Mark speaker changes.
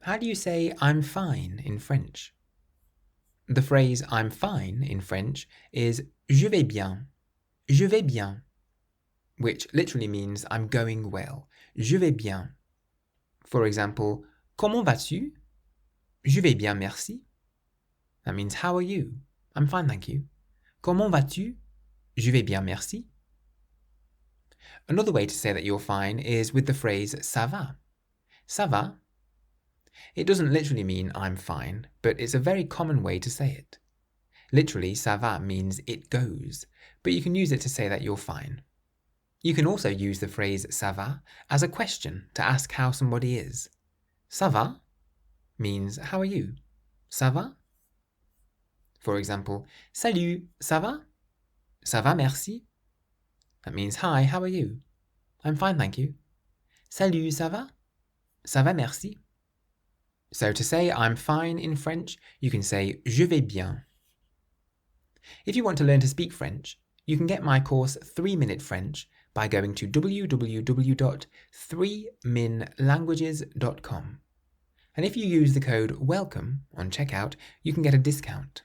Speaker 1: How do you say I'm fine in French? The phrase I'm fine in French is je vais bien, je vais bien, which literally means I'm going well, je vais bien. For example, comment vas-tu? Je vais bien, merci. That means how are you? I'm fine, thank you. Comment vas-tu? Je vais bien, merci. Another way to say that you're fine is with the phrase ça va. Ça va? It doesn't literally mean I'm fine, but it's a very common way to say it. Literally, ça va means it goes, but you can use it to say that you're fine. You can also use the phrase ça va as a question to ask how somebody is. Ça va means how are you? Ça va? For example, Salut, ça va? Ça va, merci. That means hi, how are you? I'm fine, thank you. Salut, ça va? Ça va, merci. So to say I'm fine in French, you can say je vais bien. If you want to learn to speak French, you can get my course 3-Minute French by going to www.3minlanguages.com. And if you use the code WELCOME on checkout, you can get a discount.